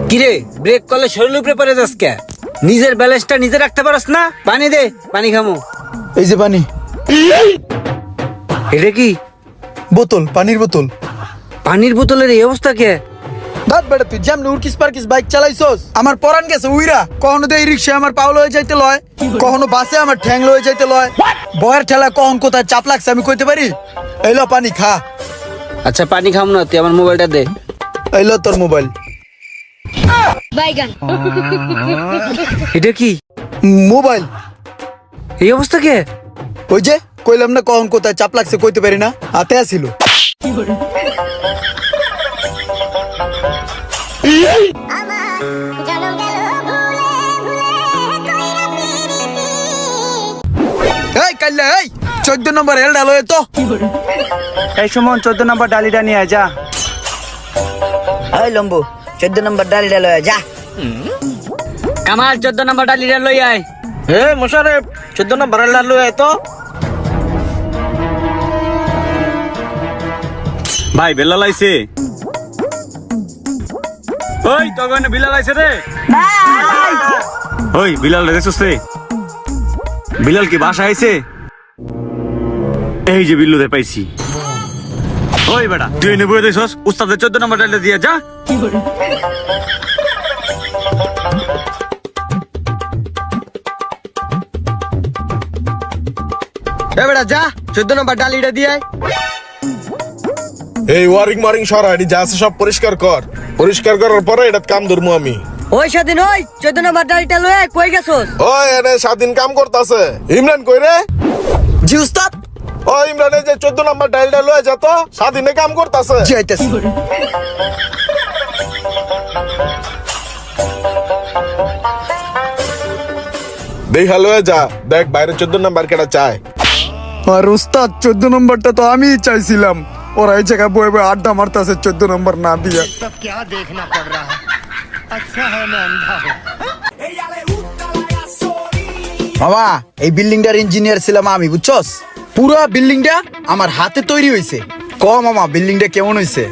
কিরে ব্রেক করলে শরীর উপরে পড়ে যাস কে? নিজের ব্যালেন্সটা নিজে রাখতে পারস না? পানি দে, পানি খামু। এই যে পানি। এটা কি? বোতল, পানির বোতল। পানির বোতলের এই অবস্থা কে? দাঁত বেড়া তুই যেমন উড়কিস পারকিস বাইক চালাইছস আমার পরান গেছে উইরা। কখনো তো এই রিক্সা আমার পাউল হয়ে যাইতে লয়, কখনো বাসে আমার ঠ্যাং লয়ে যাইতে লয়। বয়ের ঠেলা কখন কোথায় চাপ লাগছে আমি কইতে পারি? এইলো পানি খা। আচ্ছা পানি খাম না, তুই আমার মোবাইলটা দে। এইলো তোর মোবাইল। বাইগান। এটা কি? মোবাইল। এই অবস্থা কে? ওই যে কইলাম না কখন কোথায় চাপ লাগছে কইতে পারি না, হাতে আসিল। এই কাল্লা এই 14 নম্বর হেল ডালো তো। এই সুমন 14 নম্বর ডালিটা নিয়ে আয় যা। এই লম্বু 14 নম্বর ডালিটা লয়ে যা। কামাল 14 নম্বর ডালিটা লই আয়। হে মোশারেফ 14 নম্বর ডালিটা লয়ে আয় তো। ভাই বেলা লাইছে। ওই তো গনে বিলাল আইছে রে। ওই বিলাল রে দেখছস রে? বিলাল কি বাসা আইছে? এই যে বিল্লুদের পাইছি। ওই বেটা তুই এনে বয়ে দেখছস উস্তাদের 14 নম্বর ডালটা দিয়ে যা। এ বেটা যা 14 নম্বর ডালিটা দিয়ে আয়। এই ওয়ারিং সরা এটি যা আছে সব পরিষ্কার কর। পরিষ্কার করার পরে এটা কাম ধরবো আমি। ওই স্বাধীন ওই 14 নম্বর ডালিটা লয়ে কই গেছস? ওই এনে স্বাধীন কাম করতেছে। ইমরান কই রে? জি উস্তাদ। ও ইমরানে যে 14 নম্বর ডাইলটা লয়ে যা তো, স্বাধীনে কাম করতেছে। জি আইতাছি। দেখা লয়ে যা, দেখ বাইরে 14 নম্বর কেটা চায়। আর উস্তাদ 14 নম্বরটা তো আমিই চাইছিলাম। ওরা এই জায়গায় বয়ে বয়ে আড্ডা মারতেছে 14 নম্বর না দিয়া। सब क्या देखना पड़ रहा है? अच्छा है मैं अंधा हूँ। মামা এই বিল্ডিংটার ইঞ্জিনিয়ার ছিলাম আমি, বুঝছস? পুরো বিল্ডিংটা আমার হাতে তৈরি হইছে। ক মামা বিল্ডিংটা কেমন হইছে?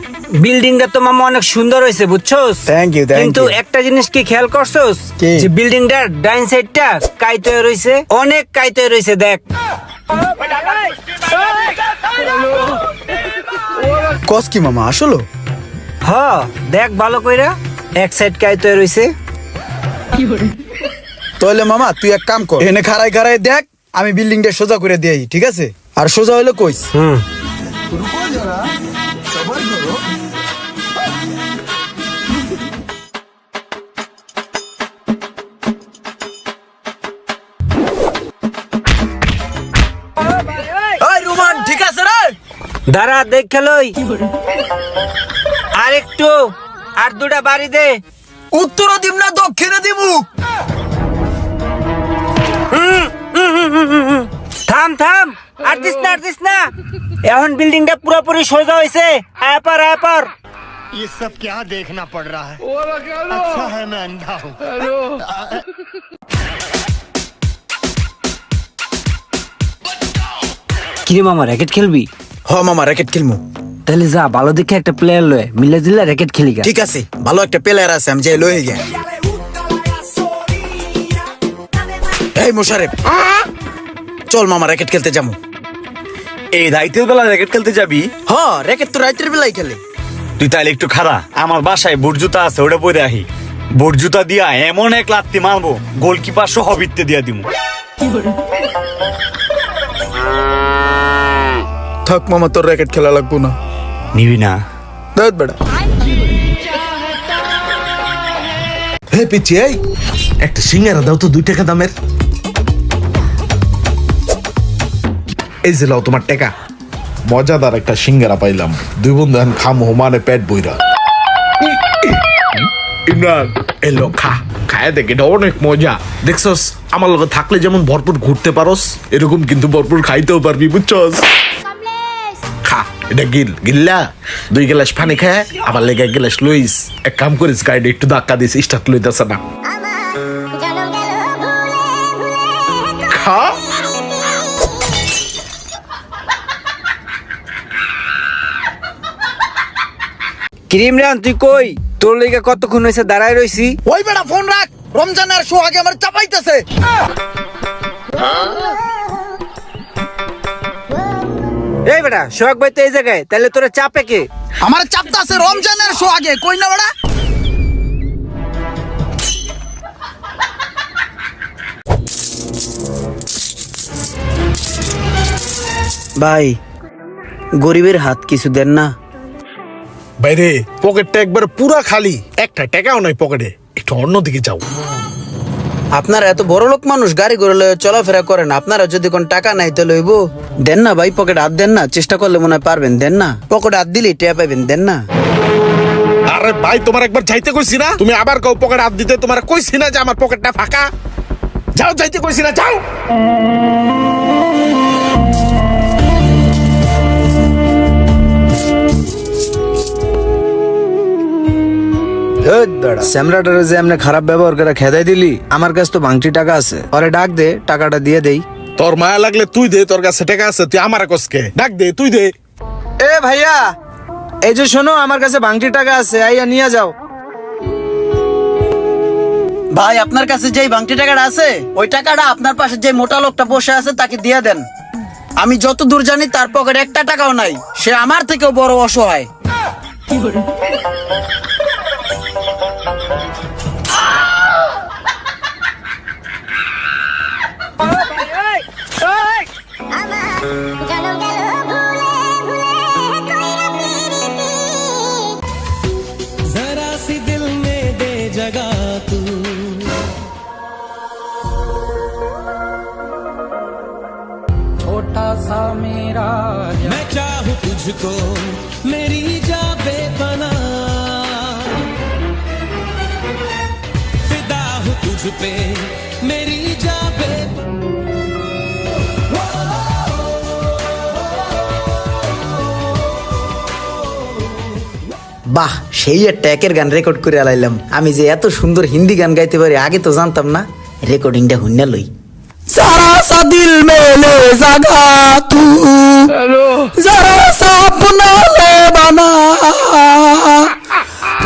বিল্ডিংটা তো মামা অনেক সুন্দর হয়েছে বুঝছস? Thank you, thank কিন্তু you. একটা জিনিস কি খেয়াল করছস? কি? যে বিল্ডিংটার ডাইন সাইডটা কাইতে রইছে, অনেক কাইতে রইছে দেখ। কস কি মামা আসলো? হ দেখ ভালো কইরা, এক সাইড কাইতে রইছে। তাহলে মামা তুই এক কাম কর, এনে খাড়াই খাড়াই দেখ, আমি বিল্ডিংটা সোজা করে দেই, ঠিক আছে? আর সোজা হইলো কইস। হুম এই রুমান ঠিক আছে রে? দাঁড়া দেখ খেলই। আর একটু, আর দুটা বাড়ি দে। উত্তরে দিম না দক্ষিণে দিমু? থাম থাম, আর দিস না, আর দিস না। এখন বিল্ডিংটা পুরোপুরি সোজা হয়েছে। আপার আপার। ये सब क्या देखना पड़ रहा है? अच्छा है मैं अंधा हूँ। কিরে মামা র্যাকেট খেলবি? হ মামা র্যাকেট খেলমু। তাহলে যা ভালো দেখে একটা প্লেয়ার লয়ে মিলে দিলে র্যাকেট খেলি গা। ঠিক আছে, ভালো একটা প্লেয়ার আছে, আমি যাই লয়ে গে। এই মোশারেফ চল মামা র্যাকেট খেলতে যাবো। এই রাইতের বেলা র্যাকেট খেলতে যাবি? হ র্যাকেট তো রাতের বেলায় খেলে। তুই তাইলে একটু খাড়া, আমার বাসায় বুট জুতা আছে, ওটা পরে আহি। বুট জুতা দিয়া এমন এক লাত্তি মারবো, গোলকিপার সহ বিত্তে দিয়া দিমু। থাক মামা তোর র্যাকেট খেলা লাগবো না। নিবি না? দেখ বেটা। হে পিচ্ছি এই একটা সিঙ্গারা দাও তো 2 টাকা দামের। এই যে লাও তোমার টাকা। মজাদার একটা সিঙ্গারা পাইলাম, 2 বন্ধু এখন খামো মানে পেট বইরা। ইমরান এলো খা, খায় দেখ এটা অনেক মজা। দেখছস আমার লগে থাকলে যেমন ভরপুর ঘুরতে পারস, এরকম কিন্তু ভরপুর খাইতেও পারবি, বুঝছস? খা এটা গিল্লা 2 গ্লাস পানি খায় আবার লেগে 1 গ্লাস লইস। এক কাম করিস গাড়িটা একটু ধাক্কা দিস, স্টার্ট লইতেছে না। খা ক্রিমরান তুই কই? তোর লেগে কতক্ষণ হয়েছে দাঁড়ায় রইছি। ওই বেটা ফোন রাখ, রমজানের শো আগে আমার চাপাইতেছে। এই বেটা সোহাগ ভাই তো এই জায়গায়, তাহলে তোরা চাপে কে? আমার চাপটা আছে রমজানের শো আগে, কই না বেটা? ভাই গরিবের হাত কিছু দেন না। বাইরে পকেটটা একবার পুরা খালি, একটা টাকাও নাই পকেটে, একটু অন্যদিকে যাও। আপনারা এত বড় লোক মানুষ, গাড়ি করে লয়ে চলাফেরা করেন, আপনারা যদি কোন টাকা নাই তো লইব। দেন না ভাই, পকেটে হাত দেন না, চেষ্টা করলে মনে হয় পারবেন। দেন না, পকেটে হাত দিলেই টেয়া পাইবেন। দেন না। আরে ভাই তোমার একবার যাইতে কইছি না, তুমি আবার কও পকেট হাত দিতে। তোমার কইছি না যে আমার পকেটটা ফাঁকা? যাও, যাইতে কইছি না, যাও। স্যামরাটারে যে এমনি খারাপ ব্যবহার করে খেদাই দিলি, আমার কাছে তো ভাঙটি টাকা আছে, ওরে ডাক দে, টাকাটা দিয়ে দেই। তোর মায়া লাগলে তুই দে, তোর কাছে টাকা আছে, তুই আমার কসকে ডাক দে, তুই দে। এ ভাইয়া, এই যে শোনো, আমার কাছে ভাঙটি টাকা আছে, আইয়া নিয়ে যাও। ভাই আপনার কাছে যেই ভাঙটি টাকাটা আছে, ওই টাকাটা আপনার পাশে যে মোটা লোকটা বসে আছে তাকে দিয়ে দেন। আমি যত দূর জানি তার পকেটে একটা টাকাও নাই, সে আমার থেকেও বড় অসহায়। मैं चाहूँ तुझको मेरी जा बेपना, फिदा हूँ तुझ पे मेरी जा বাহ, সেই একটা একের গান রেকর্ড করে আলাইলাম। আমি যে এত সুন্দর হিন্দি গান গাইতে পারি আগে তো জানতাম না। রেকর্ডিংটা হুন্না লই। सारा सा दिल में ले जगा तू, जरा सा अपना ले बना,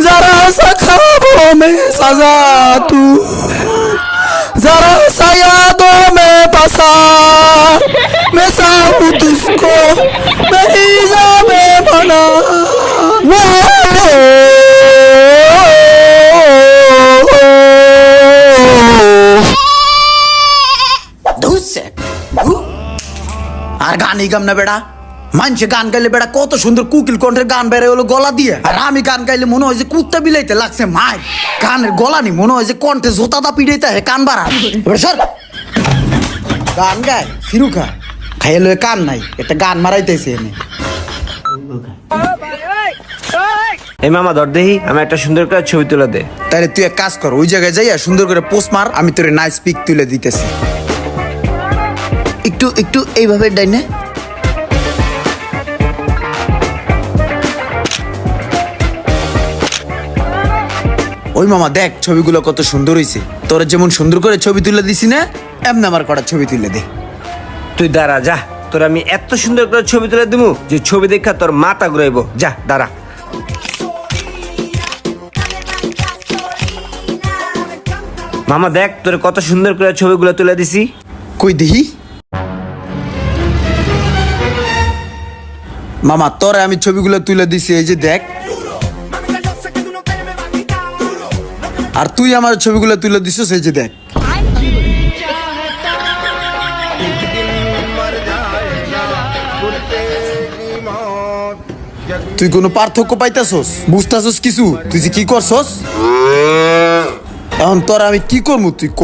जरा सा ख्वाबों में सजा तू, जरा सा यादों में बसा, मैं चाहूं तुझको मेरी जाने बना। আর গান গাম না বেড়া, মানুষে গান গাইলে বেড়া কত সুন্দর কুকিল কণ্ঠের গান বেড়ে হলো গলা দিয়ে, আর আমি গান গাইলে মনে হয় যে কুত্তা বিলাইতে লাগছে মায়। গানের গলা নি মনে হয় যে কণ্ঠে জোতাদা পিড়াইতে হে কান বাড়া। গান গায় ফিরু খা খাইয়ে লয়ে কান নাই, একটা গান মারাইতেছে এনে। এই মামা ধর দেহি, আমি একটা সুন্দর করে ছবি তুলে দে। তাহলে তুই এক কাজ কর, ওই জায়গায় যাইয়া সুন্দর করে পোস্ট মার, আমি তোরে নাইস পিক তুলে দিতেছি। একটু একটু এইভাবে ডাইনে। ওই মামা দেখ ছবিগুলো কত সুন্দর হইছে, তোর যেমন সুন্দর করে ছবি তুলে দিছি না, এমনি আমার কটা ছবি তুলে দে। তুই দাঁড়া, যা, তোর আমি এত সুন্দর করে ছবি তুলে দিবো যে ছবি দেখা তোর মাথা ঘুরাইবো। যা দাঁড়া। মামা দেখ তোর কত সুন্দর করে ছবিগুলো তুলে দিছি। কই দেখি। মামা তোরে আমি ছবিগুলো তুলে দিছি, এই যে দেখ। আর তুই আমার ছবিগুলো তুলে দিছিস, এই যে দেখ। তুই কোনো পার্থক্য পাইতাছস? বুঝতাছস কিছু? তুই যে কি করছস? এখন তোর আমি কি করবো তুই ক।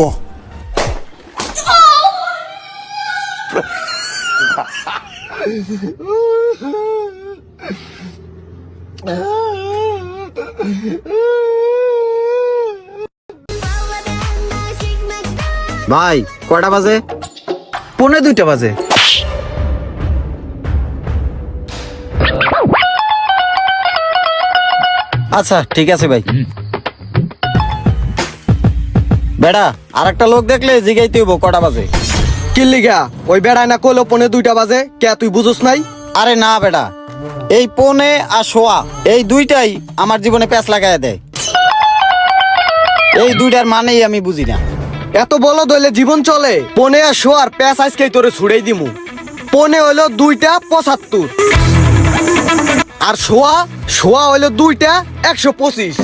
ভাই কয়টা বাজে? 1:45 বাজে। আচ্ছা ঠিক আছে ভাই। বেড়া আর একটা লোক দেখলে জিগাইতে হইব কটা বাজে। কি লিগা? ওই বেড়ায় না কইলো 1:45 বাজে, কে তুই বুঝোস নাই? আরে না বেটা, এই পনে আর শোয়া এই দুইটাই আমার জীবনে প্যাঁচ লাগায় দেয়। এই দুইটার মানেই আমি বুঝি না। এত বলো দইলে জীবন চলে। পনে আর শোয়ার প্যাস আজকেই তোরে ছুড়েই দিমু। পনে হইলো 2টা 75 আর শোয়া হইলো 2টা 125।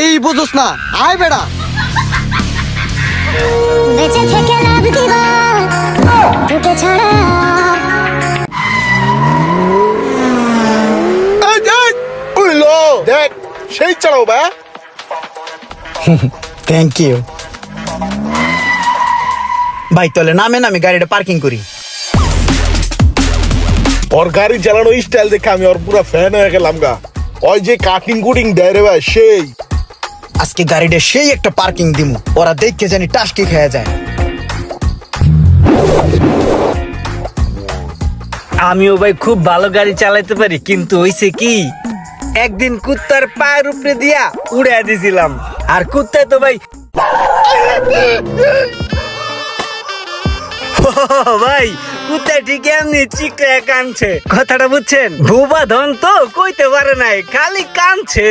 এই বুঝোস না? আয় বেড়া। বেঁচে থেকে লাভ কি বা তোকে ছাড়া দেখ সেই চালাও বা। থ্যাংক ইউ ভাই। তাহলে নামেন, আমি গাড়িটা পার্কিং করি। ওর গাড়ি চালানো স্টাইল দেখে আমি ওর পুরো ফ্যান হয়ে গেলাম গা। ওই যে কাটিং কুটিং দেয় রে ভাই, সেই আজকে গাড়িটা সেই একটা পার্কিং দিমু, ওরা দেখে জানি টাস্কি খেয়ে যায়। আমিও ভাই খুব ভালো গাড়ি চালাতে পারি, কিন্তু হইছে কি একদিন কুত্তার পায়ের উপরে দিয়া উড়ে দিছিলাম, আর কুত্তা তো ভাই ভাই কুত্তা ঠিক এমনি চিকড়ে কানছে। কথাটা বুঝছেন? ভুবা ধন তো কইতে পারে নাই, খালি কানছে।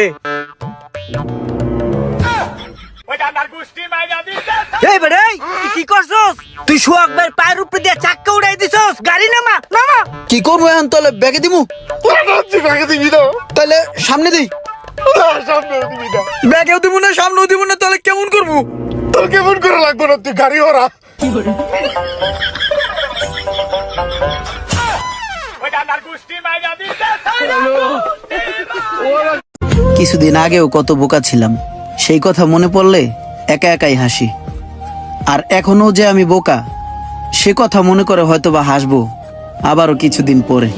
এই বেড়াই তুই কি করছস? তুই সোহাগ ভাইয়ের পায়ের উপরে দিয়ে চাক্কা উড়াই দিছস। গাড়ি নামা নামা। কি করবো এখন? তাহলে ব্যাগে দিমু? তাহলে সামনে দিই। ব্যাগেও দিব না, সামনেও দিব না, তাহলে কেমন করবো? তোর কেমন করে লাগবে না, তুই গাড়ি ওরা। কিছুদিন আগেও কত বোকা ছিলাম, সেই কথা মনে পড়লে একা একাই হাসি। আর এখনো যে আমি বোকা, সে কথা মনে করে হয়তো বা হাসবো আবারও কিছুদিন পরে।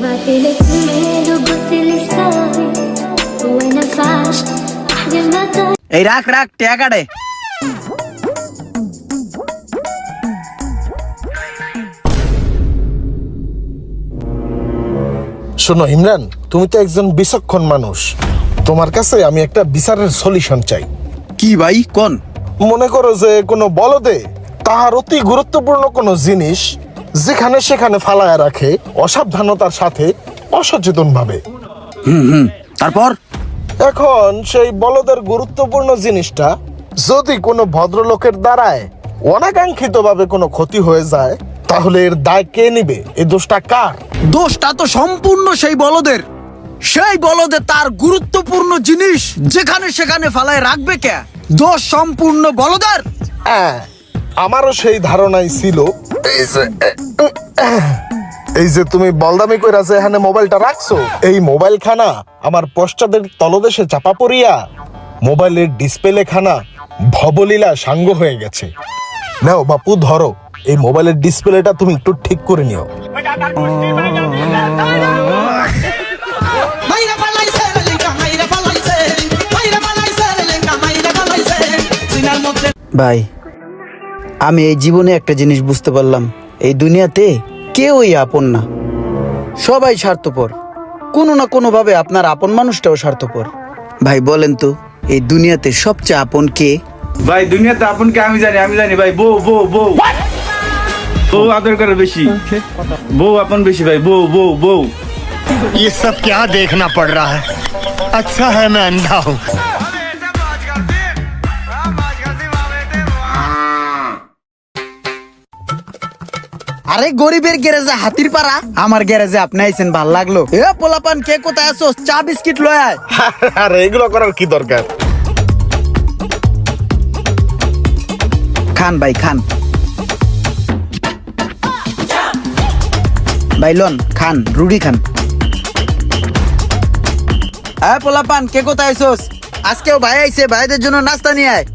এই রাখ রাখ টাকাড়ে। শোনো ইমরান, তুমি তো একজন বিচক্ষণ মানুষ। তোমার কাছে আমি একটা বিচারের সলিউশন চাই। কি ভাই কোন? মনে করো যে কোনো বলদে তাহার অতি গুরুত্বপূর্ণ কোনো জিনিস যেখানে সেখানে ফালায় রাখে, অসাবধানতার সাথে, অসচেতন ভাবে। তারপর? এখন সেই বলদের গুরুত্বপূর্ণ জিনিসটা যদি কোনো ভদ্রলোকের দ্বারায় অনাকাঙ্ক্ষিত ভাবে কোনো ক্ষতি হয়ে যায়, তাহলে এর দায় কে নিবে? এই দোষটা কার? দোষটা তো সম্পূর্ণ সেই বলদের। সেই বলদে তার গুরুত্বপূর্ণ জিনিস যেখানে সেখানে ফালায় রাখবে কে? দোষ সম্পূর্ণ বলদের। হ্যাঁ, আমারও সেই ধারণাই ছিল। এই যে তুমি বলদামি কইরা যে এখানে মোবাইলটা রাখছো, এই মোবাইল খানা আমার পশ্চাদের তলদেশে চাপা পড়িয়া মোবাইলের ডিসপ্লে খানা ভবলীলা সাঙ্গ হয়ে গেছে। নাও বাপু ধরো, এই মোবাইলের ডিসপ্লেটা তুমি একটু ঠিক করে নিও। ভাই, আমি এই জীবনে একটা জিনিস বুঝতে পারলাম, এই দুনিয়াতে কেউই আপন না, সবাই স্বার্থপর। কোনো না কোনো ভাবে আপনার আপন মানুষটাও স্বার্থপর। ভাই বলেন তো, এই দুনিয়াতে সবচেয়ে আপন কে? ভাই দুনিয়াতে আপন কে আমি জানি ভাই। বউ বউ বউ বউ আদর করে বেশি, বউ আপন বেশি ভাই। বউ বউ বউ। ये सब क्या देखना पड़ रहा है? अच्छा है मैं अंधा हूँ। আরে গরিবের গ্যারেজে হাতির পাড়া, আমার গ্যারেজে আপনি আইছেন, ভাল লাগলো। এ পোলাপান কে কোথায় আছো? চা বিস্কিট লয় আয়। আরে এগুলো করার কি দরকার? খান ভাই খান, ভাই লন খান, রুটি খান। আয় পোলাপান কে কোথায় আইছোস? আজকেও ভাই আইছে, ভাইদের জন্য নাস্তা নিয়ে আয়।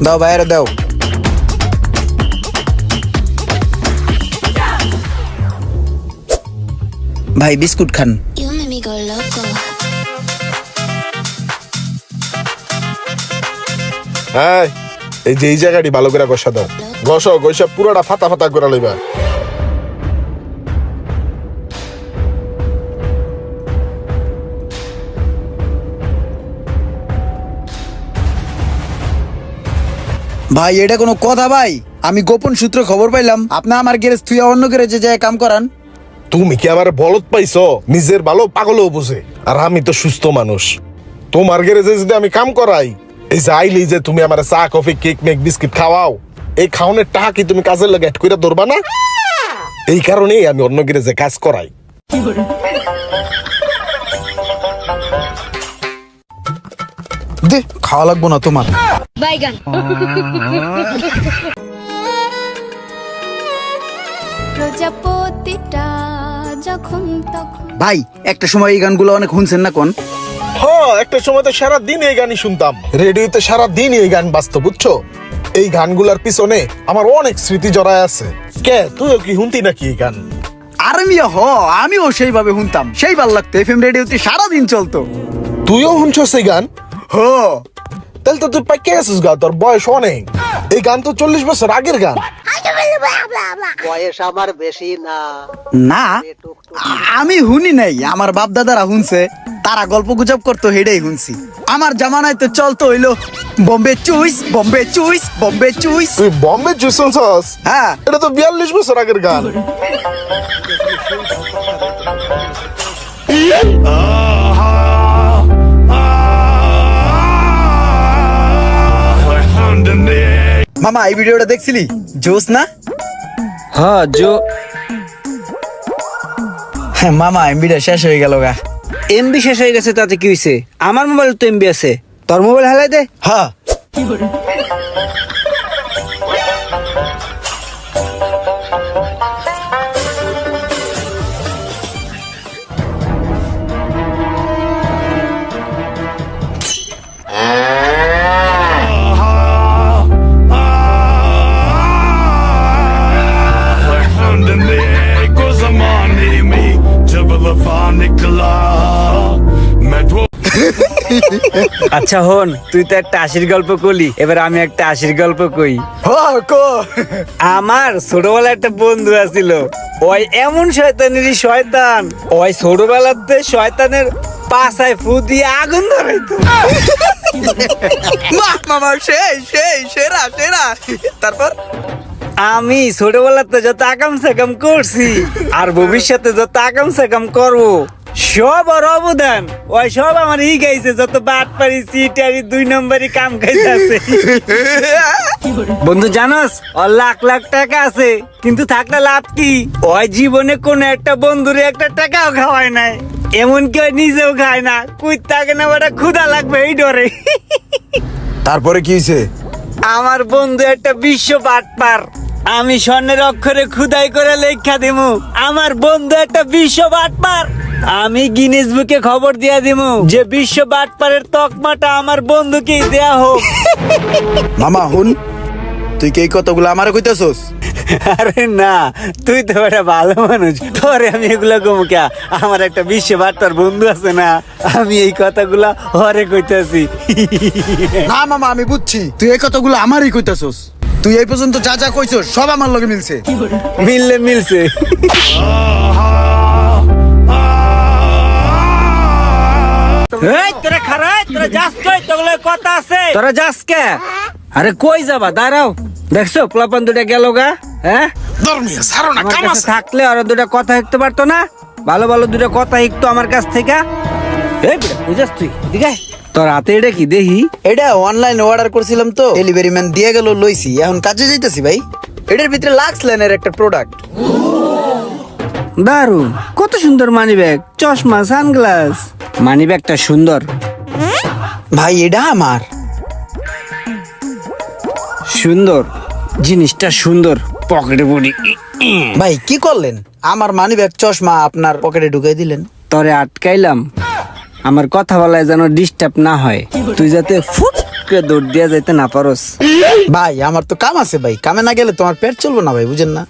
দাও ভাইয়ের দাও। ভাই বিস্কুট খান। হ্যাঁ, এই যে এই জায়গাটি ভালো করে ঘষা দাও। ঘষা পুরোটা ফাতা ফাতা করে লইবা। ভাই এটা কোনো কথা ভাই? আমি গোপন সূত্রে খবর পাইলাম আপনি আমার গ্যারেজ থুইয়া অন্য গ্যারেজে যায় কাম করান। তুমি কি আমার বলদ পাইছো? নিজের ভালো পাগলও বুঝে, আর আমি তো সুস্থ মানুষ। তোমার গ্যারেজে যদি আমি কাম করাই, এই যে আইলি যে তুমি আমার চা কফি কেক মেক বিস্কিট খাওয়াও, এই খাওয়ানোর টাকা কি তুমি কাজের লাগে অ্যাড করে ধরবা না? এই কারণেই আমি অন্য গ্যারেজে কাজ করাই। দে, খাওয়া লাগবো না তোমার। বাইগান প্রজাপতিটা যখন তখন ভাই একটা সময় এই গানগুলো অনেক শুনছেন না কোন? হ্যাঁ, একটা সময় তো সারাদিন এই গানই শুনতাম, রেডিওতে সারাদিন এই গান বাজতো, বুঝছো? এই গানগুলার পিছনে আমার অনেক স্মৃতি জড়ায় আছে। কে তুইও কি শুনতি নাকি এই গান? আরে মিয়া আমিও সেইভাবে শুনতাম, সেই ভাল লাগতো। এফএম রেডিওতে সারাদিন চলতো। তুইও শুনছস এই গান? তাহলে তো তুই পাইকে গেছিস গা, তোর বয়স অনেক। এই গান তো 40 বছর আগের গান। না, আমি শুনি নাই, আমার বাপ দাদারা শুনছে, তারা গল্প গুজব করতো, হেডেই শুনছি। আমার জামানায় তো চলতো হইলো বম্বে চুইস, বম্বে চুইস, বম্বে চুইস। তুই বম্বে জুস শুনছস? হ্যাঁ, এটা তো 42 বছর আগের গান। মামা এই ভিডিওটা দেখছিলি? জোস না? হ্যাঁ হ্যাঁ মামা, এমবিটা শেষ হয়ে গেল গা। এমবি শেষ হয়ে গেছে, তাতে কি হয়েছে? আমার মোবাইল তো এমবি আছে, তোর মোবাইল হালাই দে। হ্যাঁ, আচ্ছা হন, তুই তো একটা আশির গল্প কলি, এবার আমি একটা আশির গল্প কই। আমার ছোটবেলায় একটা বন্ধু আছিল, ওই এমন শয়তানেরই শয়তান, ওই ছোটবেলাতে শয়তানের পাছায় ফু দিয়ে আগুন ধরাইতো। মামা সেই সেই সেরা সেরা। তারপর আমি ছোটবেলাতে যত আকাম সাকাম করছি আর ভবিষ্যতে যত আকাম সাকাম করবো, সব ওর অবদান। ওই সব আমার ই গাইছে, যত বাট পারি চিটারি 2 নম্বরই কাম খাইছে। বন্ধু জানোস, ওর লাখ লাখ টাকা আছে, কিন্তু থাকলে লাভ কি? ওই জীবনে কোন একটা বন্ধুরে একটা টাকাও খাওয়ায় নাই, এমনকি ওই নিজেও খায় না। কুই থাকে না, ওটা ক্ষুধা লাগবে এই ডরে। তারপরে কি হয়েছে? আমার বন্ধু একটা বিশ্ব বাটপার, আমি স্বর্ণের অক্ষরে খুদাই করে লেখা দিমু আমার বন্ধু একটা বিশ্ব বাটপার। আমি গিনেস বুকে খবর দিয়া দিমু যে বিশ্ব বাটপারের তকমাটা আমার বন্ধুকেই দেয়া হোক। মামা হুন, তুই কি এই কথাগুলো আমারে কইতাছস? আরে না, তুই তো একটা ভালো মানুষ, তোরে আমি এগুলা কমু কে? আমার একটা বিশ্ব বাটপার বন্ধু আছে না, আমি এই কথাগুলা হরে কইতাছি। না মামা, আমি বুঝছি তুই এই কথাগুলো আমারই কইতাছস। তুই এই পর্যন্ত যা যা কইছস সব আমার লগে মিলছে। মিলছে। এই তোরা খারা, তোরা যাস কই? তোগুলো কথা আছে, তোরা যাস কে? আরে কই যাবা? দাঁড়াও, দেখছো পোলাপান দুটা গেল গা। হ্যাঁ, ধর্মিয়া সারো না, আমার কাম কাছে আছে। থাকলে আর দুটা কথা শিখতে পারতো না? ভালো ভালো দুটা কথা শিখতো আমার কাছ থেকে। এই বুঝাস তুই? ঠিক আছে, তোর হাতে এটা কি দেখি? এটা অনলাইনে অর্ডার করছিলাম তো, ডেলিভারি ম্যান দিয়ে গেল, লইছি, এখন কাজে যাইতেছি ভাই। এটার ভিতরে লাক্স লাইনের একটা প্রোডাক্ট। দারুন, কত সুন্দর মানি ব্যাগ, চশমা, সানগ্লাস। মানি ব্যাগটা সুন্দর ভাই, এটা আমার। সুন্দর জিনিসটা সুন্দর, পকেটে পড়ি। ভাই কি করলেন? আমার মানি ব্যাগ চশমা আপনার পকেটে ঢুকাই দিলেন। তরে আটকাইলাম আমার কথা বলায় যেন ডিস্টার্ব না হয়, তুই যাতে ফুট করে দৌড় দিয়া যাইতে না পারস। ভাই আমার তো কাম আছে ভাই, কামে না গেলে তোমার পেট চলবো না ভাই, বুঝেন না?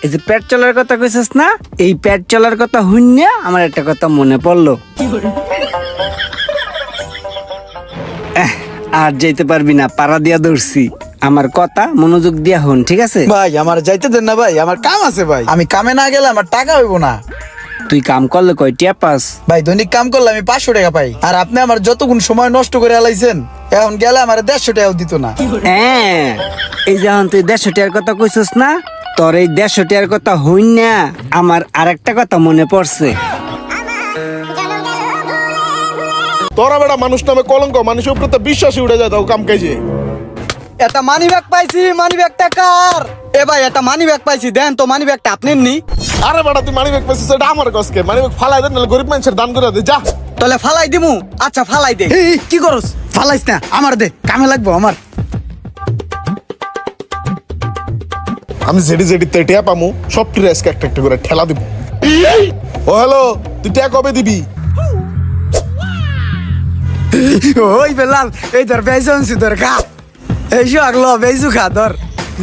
এই যে পেট চলার কথা কইছিস না, এই পেট চলার কথা শুনিয়া আমার একটা কথা মনে পড়লো। আর যাইতে পারবি না, পাড়া দিয়া দৌড়ছি। আমার কথা মনোযোগ দিয়া হন, ঠিক আছে? ভাই আমার যাইতে দেন না ভাই, আমার কাম আছে ভাই, আমি কামে না গেলে আমার টাকা হইব না। তুই কাম করলে কয় টিয়া পাস? ভাই দৈনিক কাম করলে আমি 500 টাকা পাই, আর আপনি আমার যতক্ষণ সময় নষ্ট করে আলাইছেন, এখন গেলে আমার 150 টাকাও দিত না। এই যে তুই 150 টাকার কথা কইছিস না, তোর এই 150 টাকার কথা হইন না আমার আরেকটা কথা মনে পড়ছে। তোরা বেটা মানুষ নামে কলঙ্ক, মানুষের উপরে তো বিশ্বাসই উঠে যায়, তাও কাম কাজে। এটা মানি ব্যাগ পাইছি, মানি ব্যাগটা কার? এ ভাই এটা মানি ব্যাগ পাইছি, দেন তো মানি ব্যাগটা আপনি নি। আরে বেটা তুই মানি ব্যাগ পাইছিস, এটা আমার কাছে। মানি ব্যাগ ফালাই দে, নাহলে গরিব মানুষের দান করে দে, যা। তাহলে ফালাই দিমু। আচ্ছা ফালাই দে। এই কি করস? ফালাইস না, আমার দে, কামে লাগবো আমার। আমি জেডি জেডি টিয়া পামু, সব টিরেসকে একটা একটা করে ঠেলা দিব। ও হ্যালো, তুই টিয়া কবে দিবি? ওই বেলাল, এই ধর বেজন সুদর খা। এই আগলো বেজু খা ধর।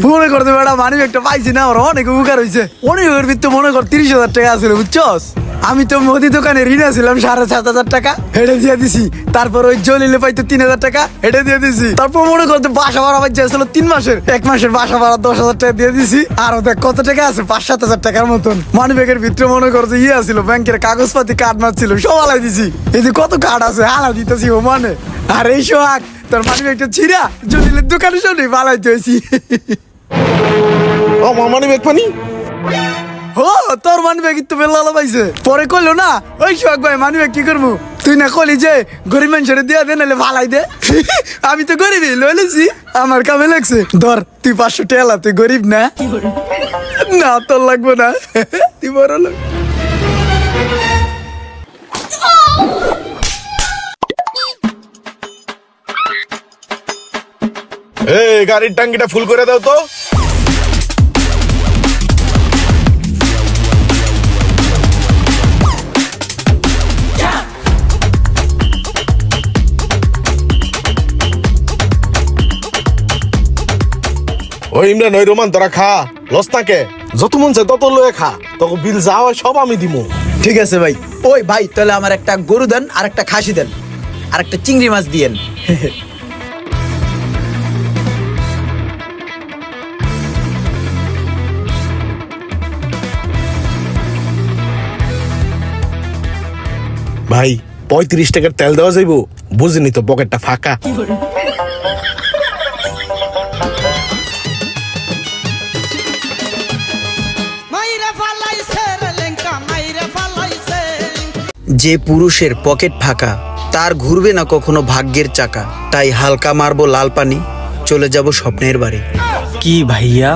মনে করতে বেটা মানি ব্যাগটা পাইছি না, আমার অনেক উপকার হয়েছে। অনেক ভিতরে মনে কর 30,000 টাকা আছিল, বুঝছস? আমি তো মুদি দোকানে ঋণ ছিলাম 7,500 টাকা, হেঁটে দিয়ে দিছি। তারপর ওই জলিলে পাইতো 3,000 টাকা, হেঁটে দিয়ে দিছি। তারপর মনে করতে বাসা ভাড়া পাইছে আসল 3 মাসের, 1 মাসের বাসা ভাড়া 10,000 টাকা দিয়ে দিছি। আর দেখ কত টাকা আছে, 5-7 টাকার মতন। মানি ব্যাগের ভিতরে মনে করছে আছিল ব্যাংকের কাগজপাতি, কার্ড মারছিল, সব আলাই দিছি। এই যে কত কার্ড আছে হালা দিতেছি ও মানে। আর এই সোহাগ তোর মানি ব্যাগটা ছিঁড়া জলিলের দোকানে সব পালাইতে হয়েছি। ও মানি ব্যাগ পানি? ও তোর মানি ব্যাগ তো বেলা পাইছে। পরে কইলো না, ওই সোহাগ ভাই মানি ব্যাগ কি করবো? তুই না কলি যে গরিব মানুষের দিয়া দে, নাহলে ভালাই দে। আমি তো গরিবই লইলেছি, আমার কামে লাগছে। ধর তুই 500 টাকা, তুই গরিব না? না তোর লাগবে না, তুই বড় লোক। এই গাড়ির টাঙ্কিটা ফুল করে দাও তো। ওই ইমরান, ওই রোমান তোরা খা, লস নাকে যত মন চায় তত লয়ে খা, তোকে বিল যা হয় সব আমি দিমু। ঠিক আছে ভাই। ওই ভাই তাহলে আমার একটা গরু দেন, আর একটা খাসি দেন, আর একটা চিংড়ি মাছ দিয়েন। ভাই 35 টাকার তেল দেওয়া যাইবো? বুঝিনি তো পকেটটা ফাঁকা। যে পুরুষের পকেট ফাঁকা তার ঘুরবে না কখনো ভাগ্যের চাকা। তাই হালকা মারবো লাল পানি, চলে যাব স্বপ্নের বাড়ি। কি ভাইয়া,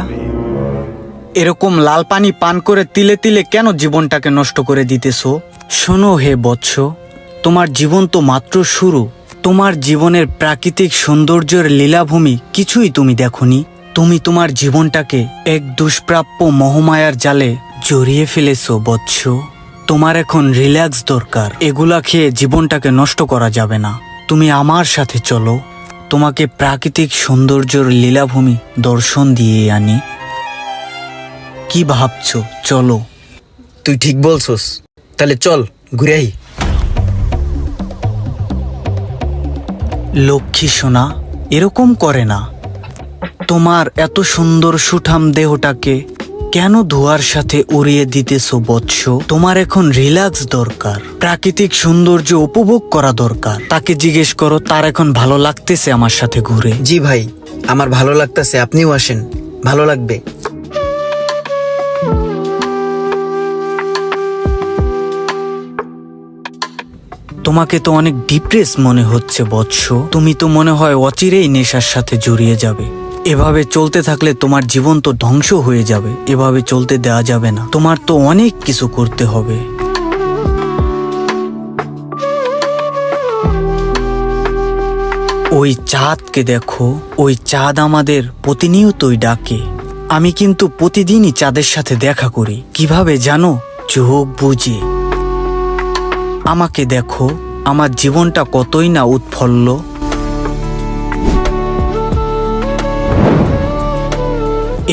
এরকম লাল পানি পান করে তিলে তিলে কেন জীবনটাকে নষ্ট করে দিতেছো? শোনো হে বৎস, তোমার জীবন তো মাত্র শুরু। তোমার জীবনের প্রাকৃতিক সৌন্দর্যের লীলাভূমি কিছুই তুমি দেখোনি। তুমি তোমার জীবনটাকে এক দুষ্প্রাপ্য মোহমায়ার জালে জড়িয়ে ফেলেছো বৎস। তোমার এখন রিল্যাক্স দরকার। এগুলা খেয়ে জীবনটাকে নষ্ট করা যাবে না। তুমি আমার সাথে চলো, তোমাকে প্রাকৃতিক সৌন্দর্যের লীলাভূমি দর্শন দিয়ে আনি। কি ভাবছো? চলো। তুই ঠিক বলছস, তাহলে চল ঘুরে আই। লক্ষ্মী সোনা এরকম করে না। তোমার এত সুন্দর সুঠাম দেহটাকে কেন ধোয়ার সাথে উড়িয়ে দিতেছো বৎস? তোমার এখন রিল্যাক্স দরকার, প্রাকৃতিক সৌন্দর্য উপভোগ করা দরকার। তাকে জিজ্ঞেস করো তার এখন ভালো লাগতেছে আমার সাথে ঘুরে। জি ভাই, আমার ভালো লাগতেছে, আপনিও আসেন, ভালো লাগবে। তোমাকে তো অনেক ডিপ্রেস মনে হচ্ছে বৎস। তুমি তো মনে হয় অচিরেই নেশার সাথে জড়িয়ে যাবে। এভাবে চলতে থাকলে তোমার জীবন তো ধ্বংস হয়ে যাবে। এভাবে চলতে দেওয়া যাবে না, তোমার তো অনেক কিছু করতে হবে। ওই চাঁদকে দেখো, ওই চাঁদ আমাদের প্রতিনিয়তই ডাকে। আমি কিন্তু প্রতিদিনই চাঁদের সাথে দেখা করি। কিভাবে জানো? চোখ বুঝে। আমাকে দেখো, আমার জীবনটা কতই না উৎফুল্ল।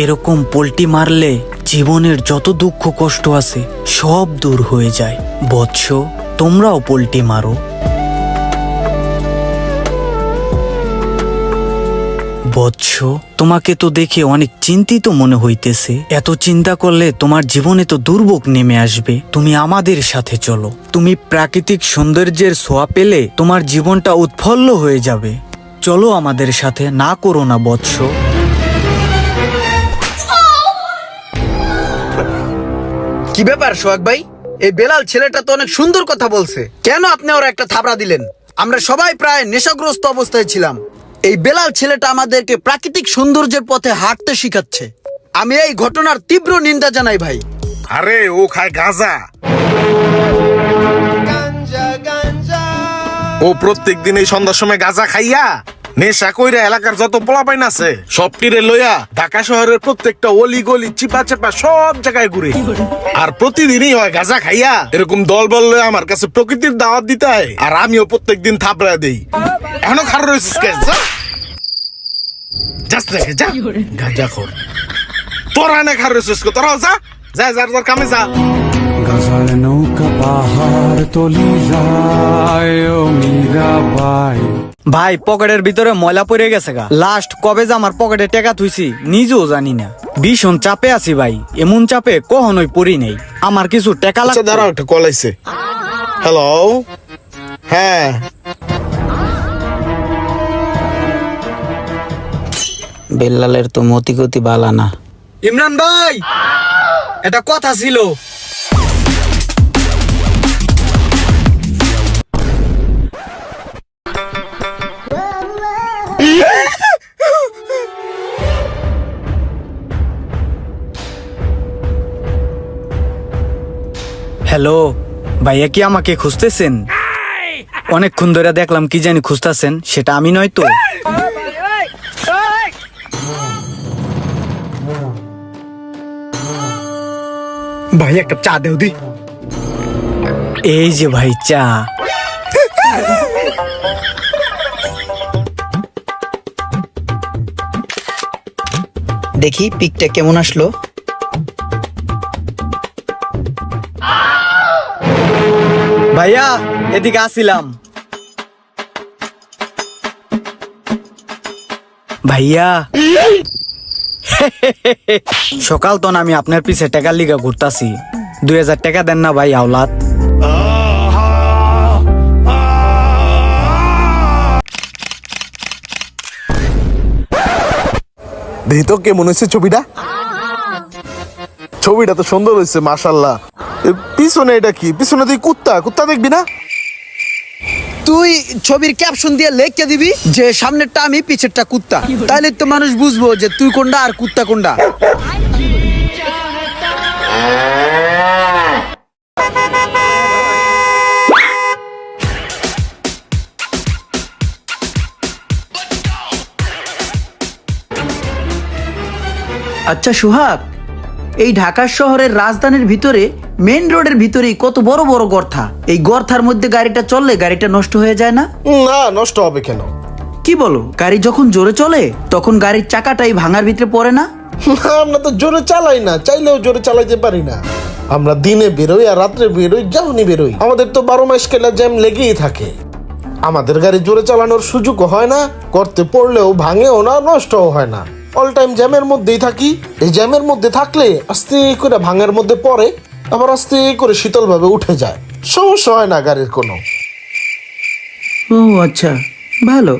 এরকম পোল্টি মারলে জীবনের যত দুঃখ কষ্ট আছে সব দূর হয়ে যায়। বৎস, তোমরাও পোল্টি মারো। বৎস, তোমাকে তো দেখে অনেক চিন্তিত মনে হইতেছে। এত চিন্তা করলে তোমার জীবনে তো দুর্ভোগ নেমে আসবে। তুমি আমাদের সাথে চলো, তুমি প্রাকৃতিক সৌন্দর্যের ছোঁয়া পেলে তোমার জীবনটা উৎফুল্ল হয়ে যাবে। চলো আমাদের সাথে, না করো না বৎস। কি ব্যাপার সোহাগ ভাই? এই বেলাল ছেলেটা তো অনেক সুন্দর কথা বলছে, কেন আপনি ওর একটা থাবড়া দিলেন? আমরা সবাই প্রায় নেশাগ্রস্ত অবস্থায় ছিলাম। এই বেলাল ছেলেটা আমাদেরকে প্রাকৃতিক সৌন্দর্যের পথে হাঁটতে শিখাচ্ছে। আমি এই ঘটনার তীব্র নিন্দা জানাই ভাই। আরে ও খায় গাঁজা। ও প্রত্যেক দিন এই সন্ধ্যার সময় গাঁজা খাইয়া নেশা কইরা এলাকার যত পোলাপাইন আছে সব টিরে লইয়া ঢাকা শহরের প্রত্যেকটা অলি গলি চিপা চাপা সব জায়গায় ঘুরে। আর প্রতিদিনই হয় গাঁজা খাইয়া এরকম দল বল লইয়া আমার কাছে প্রকৃতির দাওয়াত দিতে হয়, আর আমিও প্রত্যেকদিন থাপড়া দেই। এখনো খার রয়েছিস কে? যা গাঁজা খোর, তোরা না খার রয়েছিস কে? তোরাও যা যা যার যার কামে যা। গজাল নৌকা পাহাড় তলি যায় ও মীরাবাই। ভাই পকেটের ভিতরে ময়লা পড়ে গেছে গা। লাস্ট কবে যে আমার পকেটে টাকা থুইছি নিজেও জানি না। ভীষণ চাপে আছি ভাই, এমন চাপে কখনোই পড়ি নেই। আমার কিছু টাকা আচ্ছা লাগবে। দাঁড়াও, একটা কল আইছে। হ্যালো, হ্যাঁ বেলালের তো মতি গতি বালা না। ইমরান ভাই, এটা কথা ছিল। হ্যালো ভাইয়া, কি আমাকে খুঁজতেছেন? অনেকক্ষণ ধরে দেখলাম কি জানি খুঁজতেছেন, সেটা আমি নয় তো? ভাই একটা চা দেও দি। এই যে ভাই চা। দেখি পিকটা কেমন আসলো। ভাইয়া এদিকে আসিলাম। ভাইয়া সকাল তো আমি আপনার পিছে টাকার লিগা ঘুরতাছি, 2000 টাকা দেন না ভাই আওলাদ। দেখি তো কেমন হয়েছে ছবিটা। ছবিটা তো সুন্দর হয়েছে মাশাল্লাহ। পিছনে এটা কি? পিছনে তুই কুত্তা কুত্তা দেখবি না? তুই ছবির ক্যাপশন দিয়ে লিখে দিবি যে সামনেরটা আমি পিছেরটা কুত্তা, তাহলে তো মানুষ বুঝবো যে তুই কোনটা আর কুত্তা কোনটা। আচ্ছা সোহাগ, এই ঢাকা শহরের রাজধানীর ভিতরে মেইন রোডের ভিতরেই কত বড় বড় গর্থা। এই গর্থার মধ্যে গাড়িটা চললে গাড়িটা নষ্ট হয়ে যায় না? না, নষ্ট হবে কেন? কি বলো, গাড়ি যখন জোরে চলে তখন গাড়ির চাকাটাই ভাঙার ভিতরে পড়ে না? আমরা তো জোরে চালাই না, চাইলেও জোরে চালাইতে পারি না। আমরা দিনে বেরোই আর রাত্রে বেরোই, যখনই বেরোই আমাদের তো 12 মাস কেলা জ্যাম লেগেই থাকে। আমাদের গাড়ি জোরে চালানোর সুযোগও হয় না, করতে পড়লেও ভাঙেও না, নষ্টও হয় না। অল টাইম জ্যামের মধ্যেই থাকি। এই জ্যামের মধ্যে থাকলে আস্তে করে ভাঙার মধ্যে পড়ে, আবার আস্তে করে শীতল ভাবে উঠে যায়, সমস্যা হয় না গাড়ির কোনো। ও আচ্ছা, ভালো।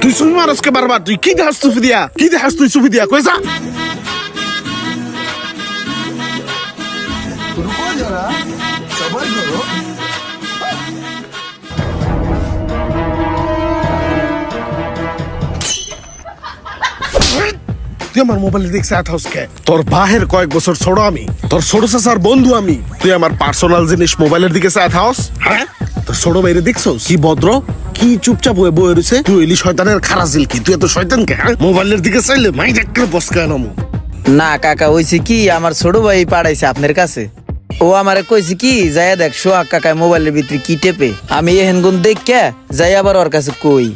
তুই শুনবি আজকে বারবার তুই কি দেখাস? তুই দিয়া কি দেখাস? তুই সুফি দিয়া কই যা। তুই আমার মোবাইলে দেখছিস এত হাউসকে? তোর বাহের কয়েক বছর ছোট আমি, তোর ছোট চাচার বন্ধু আমি। তুই আমার পার্সোনাল জিনিস মোবাইলের দিকে এত হাউস? হ্যাঁ, তোর ছোট বাইরে দেখছো কি ভদ্র, কি চুপচাপ হয়ে বয়ে রয়েছে। তুই এলি শয়তানের খারাজিল কি? তুই এত শয়তান কে? মোবাইলের দিকে চাইলে মাই একটা বসকা নামো। না কাকা, হইছে কি, আমার ছোট ভাই পাঠাইছে আপনার কাছে। ও আমারে কইছে কি, যাইয়া দেখ সোহাগ কাকা মোবাইলের ভিতরে কি টেপে। আমি এহেন গুণ দেখে যাই আবার ওর কাছে কই।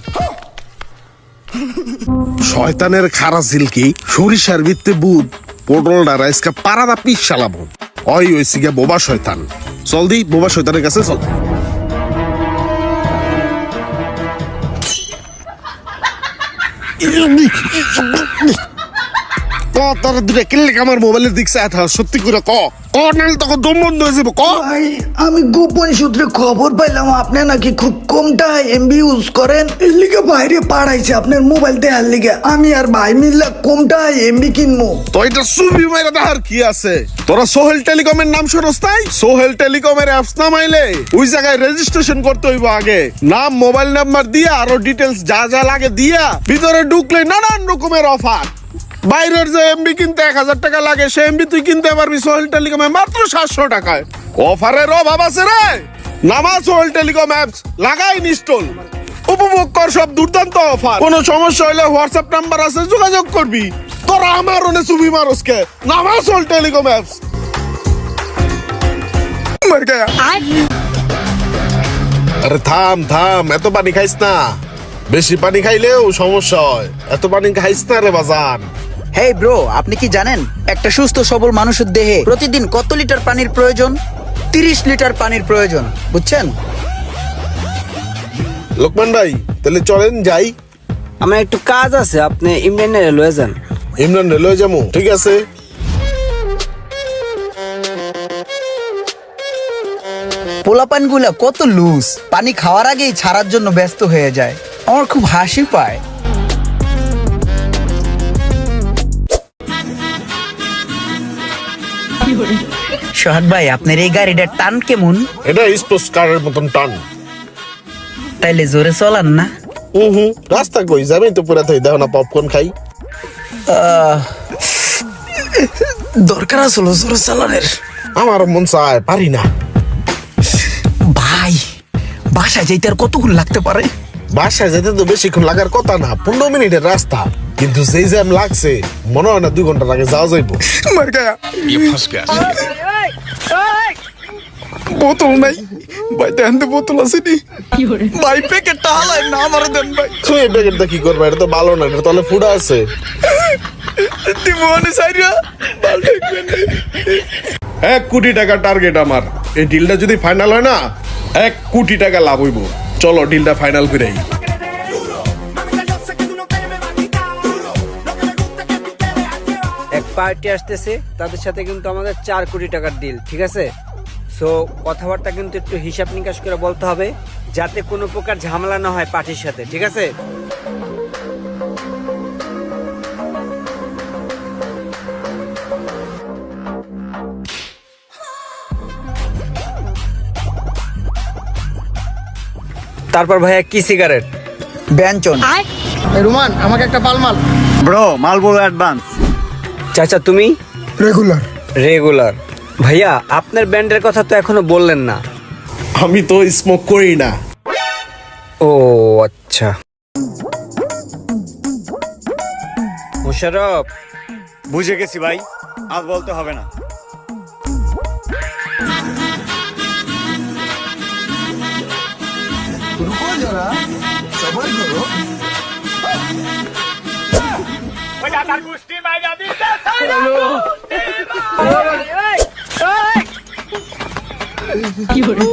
শয়তানের খারাজিল কি? সরিষার ভিত্তে বুধ পটলটা রাইসকা পারাদা পিস চালাবো। ওই হইছে গিয়া বোবা শয়তান। চল দি বোবা শয়তানের কাছে চল। তোর দুটো কিনলে আমার মোবাইলের দিক চায় সত্যি করে ক নাহলে তখন দম বন্ধ হয়ে যাবো ক। ভাই আমি গোপন সূত্রে খবর পাইলাম আপনি নাকি খুব কম টাকায় এমবি ইউজ করেন, এর লিগে বাইরে পাঠাইছে আপনার মোবাইল দেওয়ার লিগে। আমি আর ভাই মিল্লা কম টাকায় এমবি কিনবো। তো এটা সুবি মাইরা দেখার কি আছে? তোরা সোহেল টেলিকমের নাম শুনস তাই? সোহেল টেলিকমের অ্যাপস নামাইলে ওই জায়গায় রেজিস্ট্রেশন করতে হইব আগে, নাম মোবাইল নাম্বার দিয়া আরো ডিটেলস যা যা লাগে দিয়া ভিতরে ঢুকলে নানান রকমের অফার। বাইরের যে এমবি কিনতে 1000 টাকা লাগে সে এমবি তুই কিনতে পারবি সোহেল টেলিকমে মাত্র 700 টাকায়। অফারের অভাব আছে রে? নামা সোহেল টেলিকম অ্যাপস, লাগাই ইনস্টল, উপভোগ কর সব দুর্দান্ত অফার। কোনো সমস্যা হলে হোয়াটসঅ্যাপ নাম্বার আছে, যোগাযোগ করবি। তোরা আমার অনে সুবি মারসকে নামা সোহেল টেলিকম অ্যাপস। মর গয়া। আরে থাম থাম, এত পানি খাইস না, বেশি পানি খাইলেও সমস্যা হয়। এত পানি খাইস না রে বাজান। হেই ব্রো, আপনি কি জানেন একটা সুস্থ সবল মানুষের দেহে প্রতিদিন কত লিটার পানির প্রয়োজন? 30 লিটার পানির প্রয়োজন, বুঝছেন? লোকমান ভাই তাহলে চলেন যাই। আমার একটু কাজ আছে, আপনি ইমরানের লয়ে যান। ইমরান রেলওয়ে যাবো, ঠিক আছে। পোলাপান গুলা কত লুজ, পানি খাওয়ার আগেই ছাড়ার জন্য ব্যস্ত হয়ে যায়। আমার খুব হাসি পায়। সোহাগ ভাই, আপনার এই গাড়িটার টান কেমন? এটা স্পোর্টস কারের মতন টান। তাইলে জোরে চলান না? রাস্তা কই যাবি তো পুরা থাই, দেখো না পপকর্ন খাই। দরকার আসলো জোরে চালানের। আমার মন চায়, পারি না। ভাই বাসায় যাইতে আর কতক্ষণ লাগতে পারে? বাসায় যেতে তো বেশিক্ষণ লাগার কথা না, 15 মিনিটের রাস্তা, কিন্তু যেই জ্যাম লাগছে মনে হয় না 2 ঘন্টার আগে যাওয়া যাইবো। মর গয়া। বোতল নাই ভাই, দেন তো বোতল আছে নি ভাই, প্যাকেটটা হালাই না আমার দেন ভাই। তুই এই প্যাকেটটা কি করবে? এটা তো ভালো না, এটা তাহলে ফুটা আছে। দিমনে সাইরা ভালো দেখবেন। 1 কোটি টাকা টার্গেট আমার। এই ডিলটা যদি ফাইনাল হয় না 1 কোটি টাকা লাভ হইব। চলো ডিলটা ফাইনাল করাই। এক পার্টি আসতেছে, তাদের সাথে কিন্তু আমাদের 4 কোটি টাকার ডিল, ঠিক আছে? সো কথাবার্তা কিন্তু একটু হিসাব নিকাশ করে বলতে হবে, যাতে কোনো প্রকার ঝামেলা না হয় পার্টির সাথে, ঠিক আছে? তারপর ভাইয়া কি সিগারেট? ব্যঞ্জন। রুমান আমাকে একটা পালমাল। Bro মালবো advance. চাচা তুমি? রেগুলার। রেগুলার। ভাইয়া আপনার ব্যান্ডের কথা তো এখনো বললেন না। আমি তো স্মোক করি না। ও আচ্ছা। মোশাররফ, বুঝে গেছি ভাই, আর বলতে হবে না। রুকো যারা, সবার করো। কি হলো?